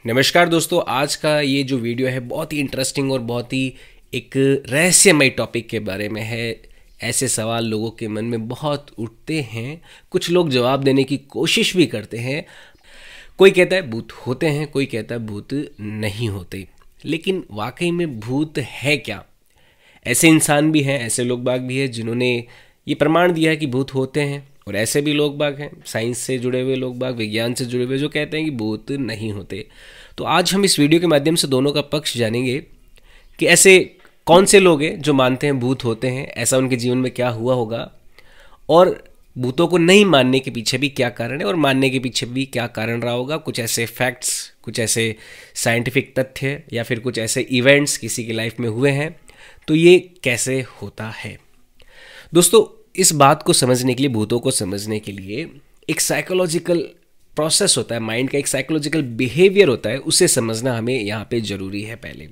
नमस्कार दोस्तों, आज का ये जो वीडियो है बहुत ही इंटरेस्टिंग और बहुत ही एक रहस्यमय टॉपिक के बारे में है। ऐसे सवाल लोगों के मन में बहुत उठते हैं, कुछ लोग जवाब देने की कोशिश भी करते हैं। कोई कहता है भूत होते हैं, कोई कहता है भूत नहीं होते। लेकिन वाकई में भूत है क्या? ऐसे इंसान भी हैं, ऐसे लोग बाग भी हैं जिन्होंने ये प्रमाण दिया है कि भूत होते हैं, और ऐसे भी लोग बाग हैं साइंस से जुड़े हुए लोग बाग, विज्ञान से जुड़े हुए, जो कहते हैं कि भूत नहीं होते। तो आज हम इस वीडियो के माध्यम से दोनों का पक्ष जानेंगे कि ऐसे कौन से लोग हैं जो मानते हैं भूत होते हैं, ऐसा उनके जीवन में क्या हुआ होगा, और भूतों को नहीं मानने के पीछे भी क्या कारण है और मानने के पीछे भी क्या कारण रहा होगा। कुछ ऐसे फैक्ट्स, कुछ ऐसे साइंटिफिक तथ्य या फिर कुछ ऐसे इवेंट्स किसी की लाइफ में हुए हैं, तो ये कैसे होता है। दोस्तों, इस बात को समझने के लिए, भूतों को समझने के लिए एक साइकोलॉजिकल प्रोसेस होता है, माइंड का एक साइकोलॉजिकल बिहेवियर होता है, उसे समझना हमें यहाँ पे ज़रूरी है। पहले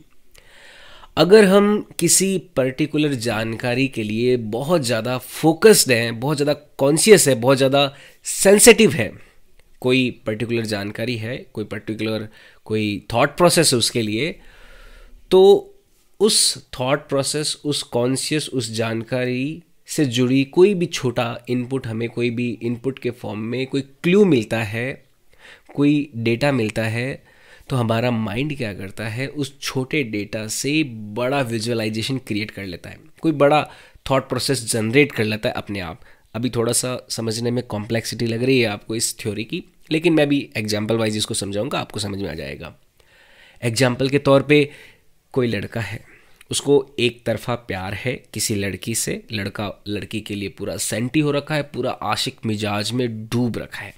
अगर हम किसी पर्टिकुलर जानकारी के लिए बहुत ज़्यादा फोकस्ड हैं, बहुत ज़्यादा कॉन्शियस है, बहुत ज़्यादा सेंसिटिव है, कोई पर्टिकुलर जानकारी है, कोई पर्टिकुलर कोई थॉट प्रोसेस है उसके लिए, तो उस थॉट प्रोसेस, उस कॉन्शियस, उस जानकारी से जुड़ी कोई भी छोटा इनपुट, हमें कोई भी इनपुट के फॉर्म में कोई क्लू मिलता है, कोई डेटा मिलता है, तो हमारा माइंड क्या करता है, उस छोटे डेटा से बड़ा विजुअलाइजेशन क्रिएट कर लेता है, कोई बड़ा थॉट प्रोसेस जनरेट कर लेता है अपने आप। अभी थोड़ा सा समझने में कॉम्प्लेक्सिटी लग रही है आपको इस थ्योरी की, लेकिन मैं भी एग्जाम्पल वाइज इसको समझाऊंगा, आपको समझ में आ जाएगा। एग्जाम्पल के तौर पे कोई लड़का है, उसको एक तरफा प्यार है किसी लड़की से, लड़का लड़की के लिए पूरा सेंटी हो रखा है, पूरा आशिक मिजाज में डूब रखा है,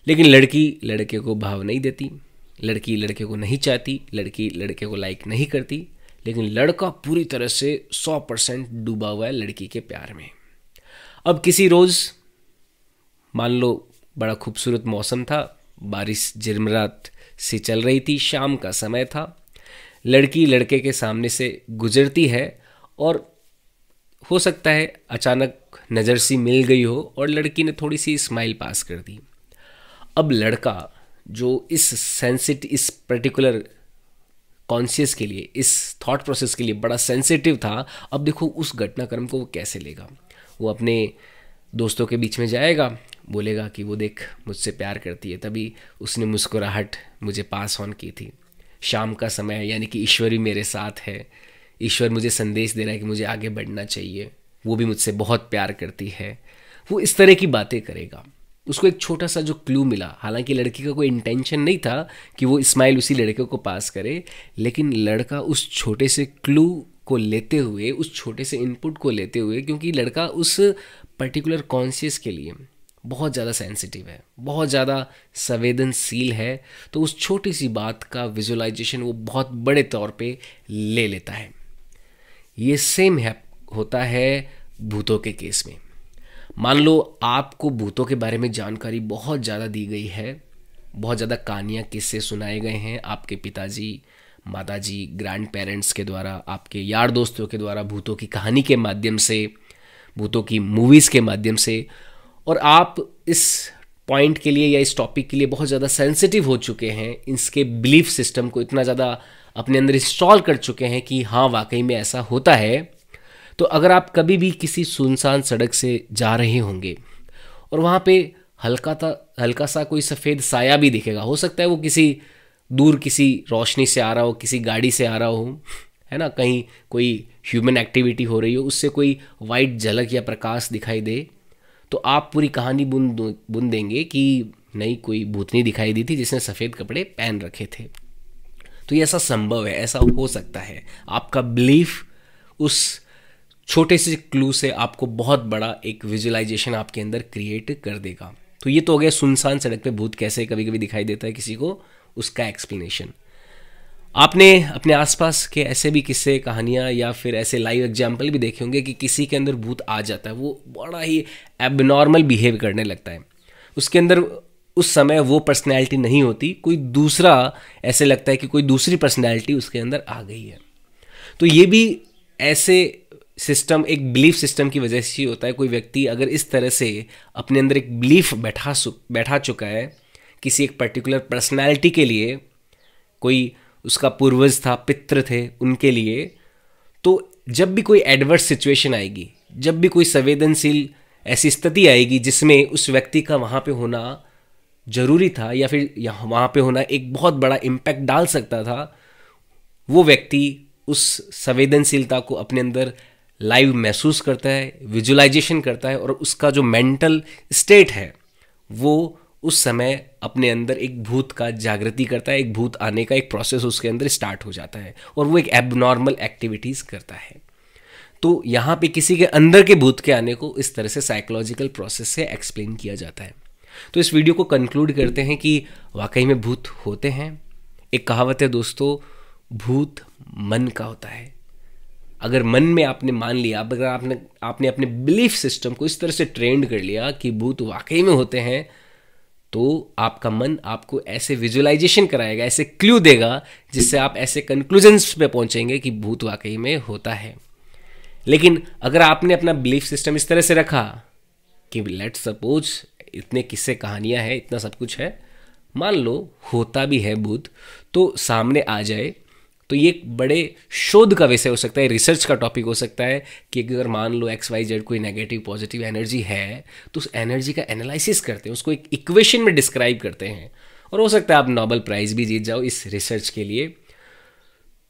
लेकिन लड़की लड़के को भाव नहीं देती, लड़की लड़के को नहीं चाहती, लड़की लड़के को लाइक नहीं करती, लेकिन लड़का पूरी तरह से 100% डूबा हुआ है लड़की के प्यार में। अब किसी रोज़ मान लो बड़ा खूबसूरत मौसम था, बारिश झिरमरात सी चल रही थी, शाम का समय था, लड़की लड़के के सामने से गुजरती है और हो सकता है अचानक नज़र सी मिल गई हो और लड़की ने थोड़ी सी स्माइल पास कर दी। अब लड़का जो इस पर्टिकुलर कॉन्शियस के लिए, इस थॉट प्रोसेस के लिए बड़ा सेंसिटिव था, अब देखो उस घटनाक्रम को वो कैसे लेगा। वो अपने दोस्तों के बीच में जाएगा, बोलेगा कि वो देख मुझसे प्यार करती है, तभी उसने मुस्कुराहट मुझे पास ऑन की थी, शाम का समय है, यानी कि ईश्वर भी मेरे साथ है, ईश्वर मुझे संदेश दे रहा है कि मुझे आगे बढ़ना चाहिए, वो भी मुझसे बहुत प्यार करती है। वो इस तरह की बातें करेगा। उसको एक छोटा सा जो क्लू मिला, हालांकि लड़की का कोई इंटेंशन नहीं था कि वो स्माइल उसी लड़के को पास करे, लेकिन लड़का उस छोटे से क्लू को लेते हुए, उस छोटे से इनपुट को लेते हुए, क्योंकि लड़का उस पर्टिकुलर कॉन्शियस के लिए बहुत ज़्यादा सेंसिटिव है, बहुत ज़्यादा संवेदनशील है, तो उस छोटी सी बात का विजुअलाइजेशन वो बहुत बड़े तौर पे ले लेता है। ये सेम है होता है भूतों के केस में। मान लो आपको भूतों के बारे में जानकारी बहुत ज़्यादा दी गई है, बहुत ज़्यादा कहानियाँ, किस्से सुनाए गए हैं आपके पिताजी, माताजी, ग्रैंड पेरेंट्स के द्वारा, आपके यार दोस्तों के द्वारा, भूतों की कहानी के माध्यम से, भूतों की मूवीज़ के माध्यम से, और आप इस पॉइंट के लिए या इस टॉपिक के लिए बहुत ज़्यादा सेंसिटिव हो चुके हैं, इसके बिलीफ सिस्टम को इतना ज़्यादा अपने अंदर इंस्टॉल कर चुके हैं कि हाँ वाकई में ऐसा होता है। तो अगर आप कभी भी किसी सुनसान सड़क से जा रहे होंगे और वहाँ पे हल्का सा कोई सफ़ेद साया भी दिखेगा, हो सकता है वो किसी दूर किसी रोशनी से आ रहा हो, किसी गाड़ी से आ रहा हो, है ना, कहीं कोई ह्यूमन एक्टिविटी हो रही हो, उससे कोई वाइट झलक या प्रकाश दिखाई दे, तो आप पूरी कहानी बुन देंगे कि नहीं, कोई भूतनी दिखाई दी थी जिसने सफ़ेद कपड़े पहन रखे थे। तो ये ऐसा संभव है, ऐसा हो सकता है। आपका बिलीफ उस छोटे से क्लू से आपको बहुत बड़ा एक विजुअलाइजेशन आपके अंदर क्रिएट कर देगा। तो ये तो हो गया सुनसान सड़क पे भूत कैसे कभी कभी दिखाई देता है किसी को, उसका एक्सप्लेनेशन। आपने अपने आसपास के ऐसे भी किस्से, कहानियाँ या फिर ऐसे लाइव एग्जाम्पल भी देखे होंगे कि किसी के अंदर भूत आ जाता है, वो बड़ा ही एबनॉर्मल बिहेव करने लगता है, उसके अंदर उस समय वो पर्सनैलिटी नहीं होती, कोई दूसरा, ऐसे लगता है कि कोई दूसरी पर्सनैलिटी उसके अंदर आ गई है। तो ये भी ऐसे सिस्टम, एक बिलीफ सिस्टम की वजह से ही होता है। कोई व्यक्ति अगर इस तरह से अपने अंदर एक बिलीफ बैठा चुका है किसी एक पर्टिकुलर पर्सनैलिटी के लिए, कोई उसका पूर्वज था, पितृ थे, उनके लिए। तो जब भी कोई एडवर्स सिचुएशन आएगी, जब भी कोई संवेदनशील ऐसी स्थिति आएगी जिसमें उस व्यक्ति का वहाँ पे होना जरूरी था या फिर यहाँ वहाँ पे होना एक बहुत बड़ा इम्पैक्ट डाल सकता था, वो व्यक्ति उस संवेदनशीलता को अपने अंदर लाइव महसूस करता है, विजुअलाइजेशन करता है, और उसका जो मेंटल स्टेट है वो उस समय अपने अंदर एक भूत का जागृति करता है, एक भूत आने का एक प्रोसेस उसके अंदर स्टार्ट हो जाता है और वो एक एबनॉर्मल एक्टिविटीज़ करता है। तो यहाँ पे किसी के अंदर के भूत के आने को इस तरह से साइकोलॉजिकल प्रोसेस से एक्सप्लेन किया जाता है। तो इस वीडियो को कंक्लूड करते हैं कि वाकई में भूत होते हैं। एक कहावत है दोस्तों, भूत मन का होता है। अगर मन में आपने मान लिया, अगर आपने अपने बिलीफ सिस्टम को इस तरह से ट्रेंड कर लिया कि भूत वाकई में होते हैं, तो आपका मन आपको ऐसे विजुअलाइजेशन कराएगा, ऐसे क्लू देगा जिससे आप ऐसे कंक्लूजन्स पे पहुंचेंगे कि भूत वाकई में होता है। लेकिन अगर आपने अपना बिलीफ सिस्टम इस तरह से रखा कि लेट्स सपोज इतने किस्से कहानियां हैं, इतना सब कुछ है, मान लो होता भी है भूत, तो सामने आ जाए, तो ये एक बड़े शोध का विषय हो सकता है, रिसर्च का टॉपिक हो सकता है कि अगर मान लो XYZ कोई नेगेटिव पॉजिटिव एनर्जी है तो उस एनर्जी का एनालिसिस करते हैं, उसको एक इक्वेशन में डिस्क्राइब करते हैं, और हो सकता है आप नोबेल प्राइज़ भी जीत जाओ इस रिसर्च के लिए।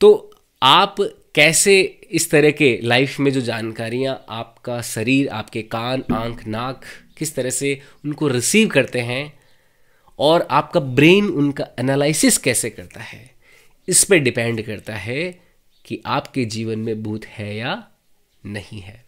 तो आप कैसे इस तरह के लाइफ में जो जानकारियाँ आपका शरीर, आपके कान, आँख, नाक किस तरह से उनको रिसीव करते हैं और आपका ब्रेन उनका एनालिसिस कैसे करता है, इस पे डिपेंड करता है कि आपके जीवन में भूत है या नहीं है।